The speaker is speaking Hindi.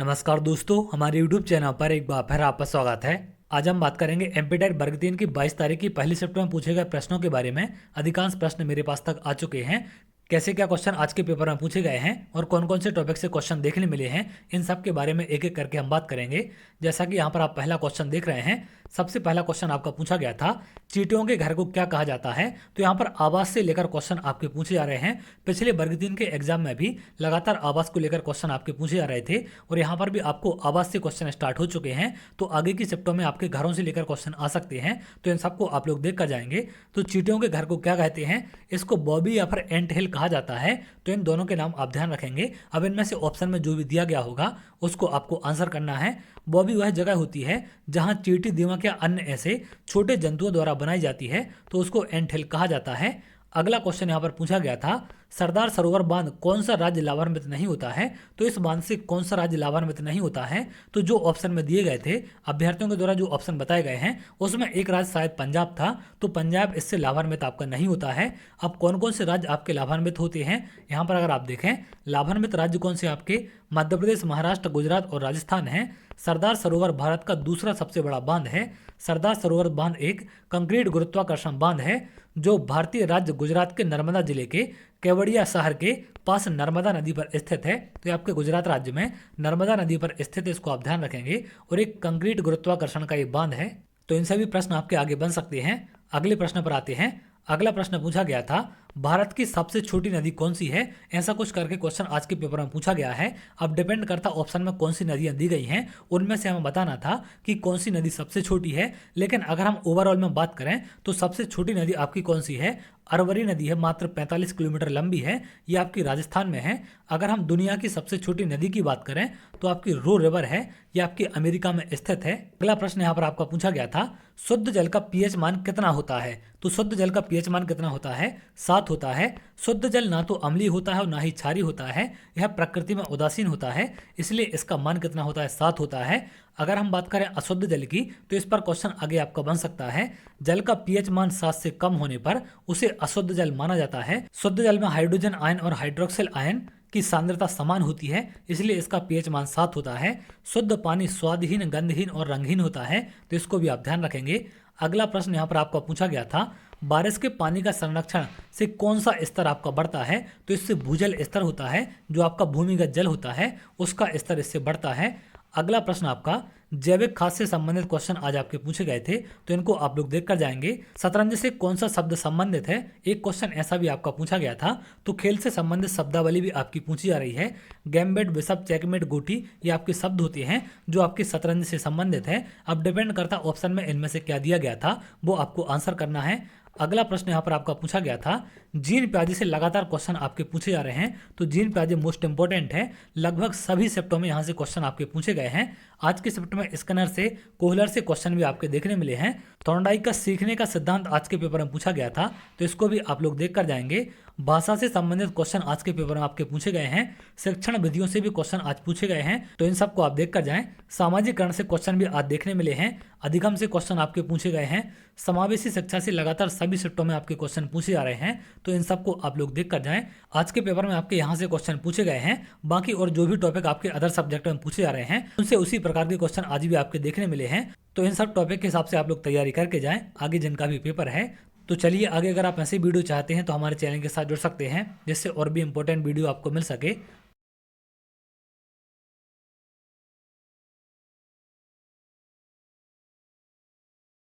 नमस्कार दोस्तों, हमारे YouTube चैनल पर एक बार फिर आपका स्वागत है। आज हम बात करेंगे एमपीटेट वर्ग 3 की 22 तारीख की पहली शिफ्ट में पूछे गए प्रश्नों के बारे में। अधिकांश प्रश्न मेरे पास तक आ चुके हैं। कैसे क्या क्वेश्चन आज के पेपर में पूछे गए हैं और कौन कौन से टॉपिक से क्वेश्चन देखने मिले हैं, इन सब के बारे में एक एक करके हम बात करेंगे। जैसा कि यहाँ पर आप पहला क्वेश्चन देख रहे हैं, सबसे पहला क्वेश्चन आपका पूछा गया था, चींटियों के घर को क्या कहा जाता है। तो यहाँ पर आवास से लेकर क्वेश्चन आपके पूछे जा रहे हैं। पिछले वर्ग 3 के एग्जाम में भी लगातार आवास को लेकर क्वेश्चन आपके पूछे जा रहे थे और यहाँ पर भी आपको आवास से क्वेश्चन स्टार्ट हो चुके हैं। तो आगे की शिफ्टों में आपके घरों से लेकर क्वेश्चन आ सकते हैं, तो इन सबको आप लोग देख कर जाएंगे। तो चींटियों के घर को क्या कहते हैं, इसको बॉबी या फिर एंट हिल कहा जाता है। तो इन दोनों के नाम आप ध्यान रखेंगे। अब इनमें से ऑप्शन में जो भी दिया गया होगा उसको आपको आंसर करना है। बॉबी वह जगह होती है जहां चींटी, दीमक या अन्य ऐसे छोटे जंतुओं द्वारा बनाई जाती है, तो उसको एंट हिल कहा जाता है। अगला क्वेश्चन यहाँ पर पूछा गया था, सरदार सरोवर बांध कौन सा राज्य लाभान्वित नहीं होता है। तो इस बांध से कौन सा राज्य लाभान्वित नहीं होता है, तो जो ऑप्शन में दिए गए थे अभ्यर्थियों के द्वारा जो ऑप्शन बताए गए हैं उसमें एक राज्य शायद पंजाब था, तो पंजाब इससे लाभान्वित आपका नहीं होता है। अब कौन कौन से राज्य आपके लाभान्वित होते हैं, यहाँ पर अगर आप देखें लाभान्वित राज्य कौन से आपके मध्य प्रदेश, महाराष्ट्र, गुजरात और राजस्थान है। सरदार सरोवर भारत का दूसरा सबसे बड़ा बांध है। सरदार सरोवर बांध एक कंक्रीट गुरुत्वाकर्षण बांध है जो भारतीय राज्य गुजरात के नर्मदा जिले के केवड़िया शहर के पास नर्मदा नदी पर स्थित है। तो ये आपके गुजरात राज्य में नर्मदा नदी पर स्थित है, इसको आप ध्यान रखेंगे। और एक कंक्रीट गुरुत्वाकर्षण का ये बांध है। तो इन सभी प्रश्न आपके आगे बन सकते हैं। अगले प्रश्न पर आते हैं। अगला प्रश्न पूछा गया था, भारत की सबसे छोटी नदी कौन सी है। ऐसा कुछ करके क्वेश्चन आज के पेपर में पूछा गया है। अब डिपेंड करता ऑप्शन में कौन सी नदियां दी गई हैं, उनमें से हमें बताना था कि कौन सी नदी सबसे छोटी है। लेकिन अगर हम ओवरऑल में बात करें तो सबसे छोटी नदी आपकी कौन सी है, अरवरी नदी है, मात्र 45 किलोमीटर लंबी है, ये आपकी राजस्थान में है। अगर हम दुनिया की सबसे छोटी नदी की बात करें तो आपकी रो रिवर है, ये आपकी अमेरिका में स्थित है। अगला प्रश्न यहाँ पर आपका पूछा गया था, शुद्ध जल का पीएच मान कितना होता है। तो शुद्ध जल का पीएच मान कितना होता है, 7 होता है। शुद्ध जल ना तो अम्लीय होता है और ना ही क्षारीय होता है, यह प्रकृति में उदासीन होता है, इसलिए इसका मान कितना होता है, 7 होता है। अगर हम बात करें अशुद्ध जल की तो इस पर क्वेश्चन आगे आपका बन सकता है। जल का पीएच मान 7 से कम होने पर उसे अशुद्ध जल माना जाता है। शुद्ध जल में हाइड्रोजन आयन और हाइड्रोक्सिल आयन की सांद्रता समान होती है, इसलिए इसका पीएच मान 7 होता है। शुद्ध पानी स्वादहीन, गंधहीन और रंगहीन होता है, तो इसको भी आप ध्यान रखेंगे। अगला प्रश्न यहाँ पर आपका पूछा गया था, बारिश के पानी का संरक्षण से कौन सा स्तर आपका बढ़ता है। तो इससे भूजल स्तर होता है, जो आपका भूमिगत जल होता है उसका स्तर इससे बढ़ता है। अगला प्रश्न आपका जैविक खाद से संबंधित क्वेश्चन आज आपके पूछे गए थे, तो इनको आप लोग देख कर जाएंगे। शतरंज से कौन सा शब्द संबंधित है, एक क्वेश्चन ऐसा भी आपका पूछा गया था। तो खेल से संबंधित शब्दावली भी आपकी पूछी जा रही है। गैम्बिट, बिशप, चेकमेट, गोटी, ये आपके शब्द होते हैं जो आपके शतरंज से संबंधित है। अब डिपेंड करता ऑप्शन में इनमें से क्या दिया गया था, वो आपको आंसर करना है। अगला प्रश्न यहाँ पर आपका पूछा गया था, जीन प्याजे से लगातार क्वेश्चन आपके पूछे जा रहे हैं। तो जीन प्याजे मोस्ट इंपोर्टेंट है, लगभग सभी शिफ्टों में यहाँ से क्वेश्चन आपके पूछे गए हैं। आज के शिफ्ट में स्कैनर से, कोहलर से क्वेश्चन भी आपके देखने मिले हैं। थॉर्नडाइक का सीखने का सिद्धांत आज के पेपर में पूछा गया था, तो इसको भी आप लोग देख कर जाएंगे। भाषा से संबंधित क्वेश्चन आज के पेपर में आपके पूछे गए हैं। शिक्षण विधियों से भी क्वेश्चन आज पूछे गए हैं, तो इन सबको आप देख कर जाएं। सामाजिकरण से क्वेश्चन भी आज देखने मिले हैं। अधिगम से क्वेश्चन आपके पूछे गए हैं। समावेशी शिक्षा से लगातार सभी शिफ्टों में आपके क्वेश्चन पूछे जा रहे हैं, तो इन सबको आप लोग देख कर जाएं। आज के पेपर में आपके यहाँ से क्वेश्चन पूछे गए हैं। बाकी और जो भी टॉपिक आपके अदर सब्जेक्ट में पूछे जा रहे हैं उनसे उसी प्रकार के क्वेश्चन आज भी आपके देखने मिले हैं। तो इन सब टॉपिक के हिसाब से आप लोग तैयारी करके जाएं आगे जिनका भी पेपर है। तो चलिए आगे, अगर आप ऐसी वीडियो चाहते हैं तो हमारे चैनल के साथ जुड़ सकते हैं, जिससे और भी इंपॉर्टेंट वीडियो आपको मिल सके।